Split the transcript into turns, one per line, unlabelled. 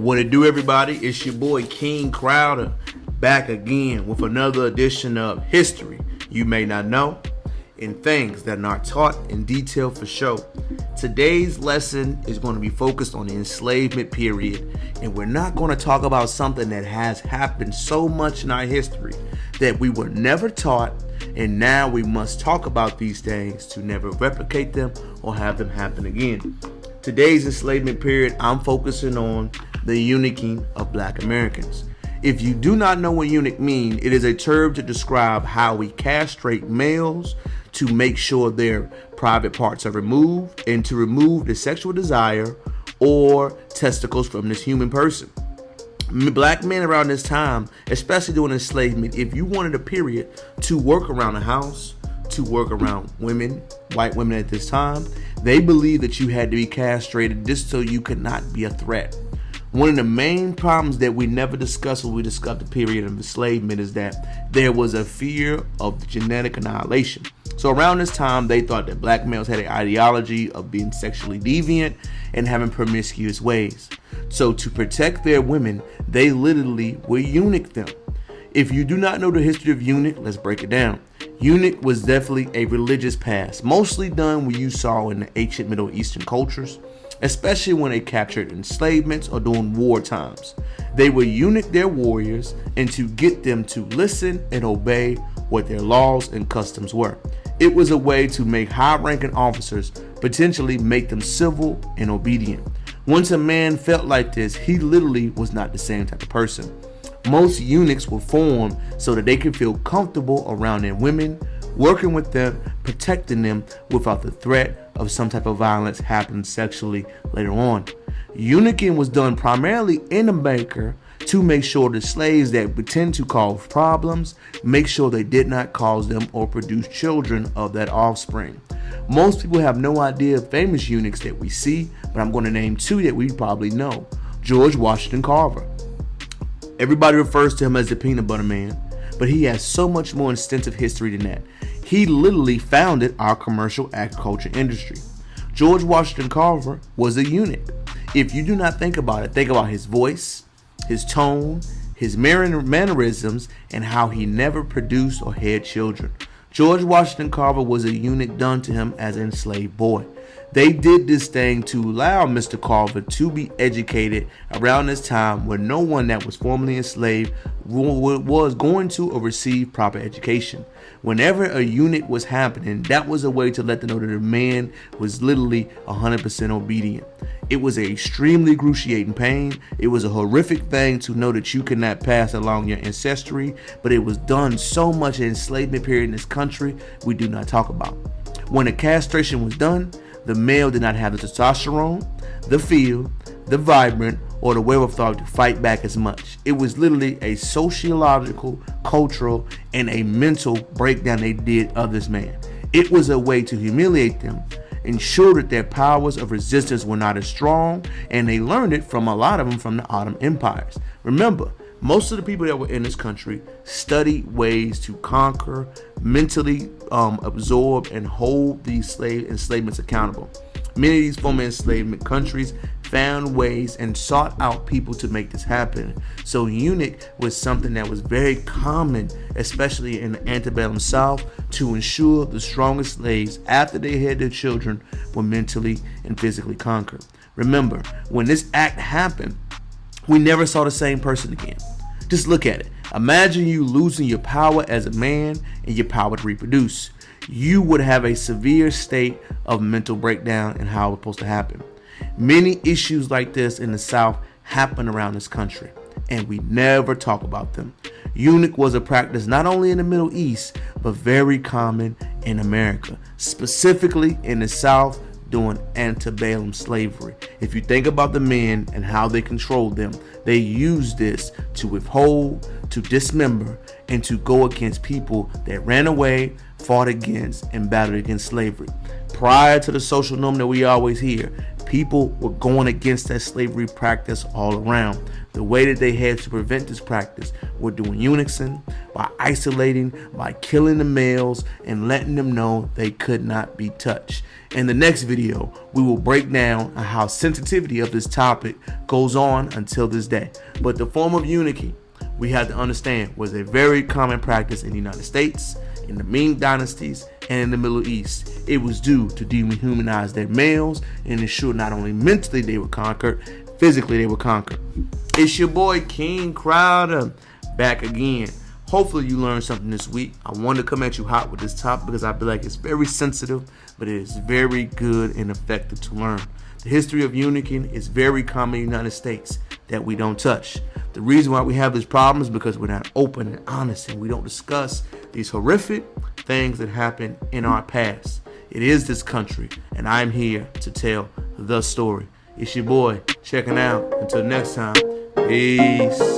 What it do, everybody? It's your boy King Crowder back again with another edition of History You May Not Know and Things That Are Not Taught in Detail for Show. Today's lesson is going to be focused on the enslavement period, and we're not going to talk about something that has happened so much in our history that we were never taught, and now we must talk about these things to never replicate them or have them happen again. Today's enslavement period, I'm focusing on the eunuching of Black Americans. If you do not know what eunuch mean, it is a term to describe how we castrate males to make sure their private parts are removed and to remove the sexual desire or testicles from this human person. Black men around this time, especially during enslavement, if you wanted a period to work around the house, to work around women, white women at this time, they believed that you had to be castrated just so you could not be a threat. One of the main problems that we never discussed when we discussed the period of enslavement is that there was a fear of genetic annihilation. So around this time, they thought that black males had an ideology of being sexually deviant and having promiscuous ways. So to protect their women, they literally would eunuch them. If you do not know the history of eunuch, let's break it down. Eunuch was definitely a religious past, mostly done what you saw in the ancient Middle Eastern cultures, especially when they captured enslavements or during war times. They would eunuch their warriors and to get them to listen and obey what their laws and customs were. It was a way to make high-ranking officers potentially make them civil and obedient. Once a man felt like this, he literally was not the same type of person. Most eunuchs were formed so that they could feel comfortable around their women, working with them, protecting them without the threat of some type of violence happening sexually later on. Eunuching was done primarily in America to make sure the slaves that pretend to cause problems, make sure they did not cause them or produce children of that offspring. Most people have no idea of famous eunuchs that we see, but I'm going to name two that we probably know. George Washington Carver. Everybody refers to him as the peanut butter man, but he has so much more extensive history than that. He literally founded our commercial agriculture industry. George Washington Carver was a eunuch. If you do not think about it, think about his voice, his tone, his mannerisms, and how he never produced or had children. George Washington Carver was a eunuch done to him as an enslaved boy. They did this thing to allow Mr. Carver to be educated around this time where no one that was formerly enslaved was going to or receive proper education. Whenever a eunuch was happening, that was a way to let them know that a man was literally 100% obedient. It was an extremely excruciating pain. It was a horrific thing to know that you could not pass along your ancestry, but it was done so much in the enslavement period in this country we do not talk about. When the castration was done, the male did not have the testosterone, the feel, the vibrant, or the wherewithal to fight back as much. It was literally a sociological, cultural, and a mental breakdown they did of this man. It was a way to humiliate them, ensure that their powers of resistance were not as strong, and they learned it from a lot of them from the Ottoman empires. Remember, most of the people that were in this country studied ways to conquer, mentally absorb, and hold these enslavements accountable. Many of these former enslavement countries found ways and sought out people to make this happen. So eunuch was something that was very common, especially in the antebellum South, to ensure the strongest slaves, after they had their children, were mentally and physically conquered. Remember, when this act happened, we never saw the same person again. Just look at it. Imagine you losing your power as a man and your power to reproduce. You would have a severe state of mental breakdown and how it's supposed to happen. Many issues like this in the South happen around this country, and we never talk about them. Eunuch was a practice not only in the Middle East, but very common in America, specifically in the South during antebellum slavery. If you think about the men and how they controlled them, they used this to withhold, to dismember, and to go against people that ran away, fought against, and battled against slavery. Prior to the social norm that we always hear, people were going against that slavery practice all around. the way that they had to prevent this practice were doing unison, by isolating, by killing the males, and letting them know they could not be touched. In the next video, we will break down how sensitivity of this topic goes on until this day. But the form of eunuchy, we have to understand, was a very common practice in the United States, in the Ming dynasties, and in the Middle East. It was due to dehumanize their males and ensure not only mentally they were conquered, physically they were conquered. It's your boy King Crowder back again. Hopefully you learned something this week. I wanted to come at you hot with this topic because I feel like it's very sensitive, but it is very good and effective to learn. The history of eunuching is very common in the United States that we don't touch. The reason why we have this problem is because we're not open and honest, and we don't discuss these horrific things that happen in our past. It is this country, and I'm here to tell the story. It's your boy checking out. Until next time, peace.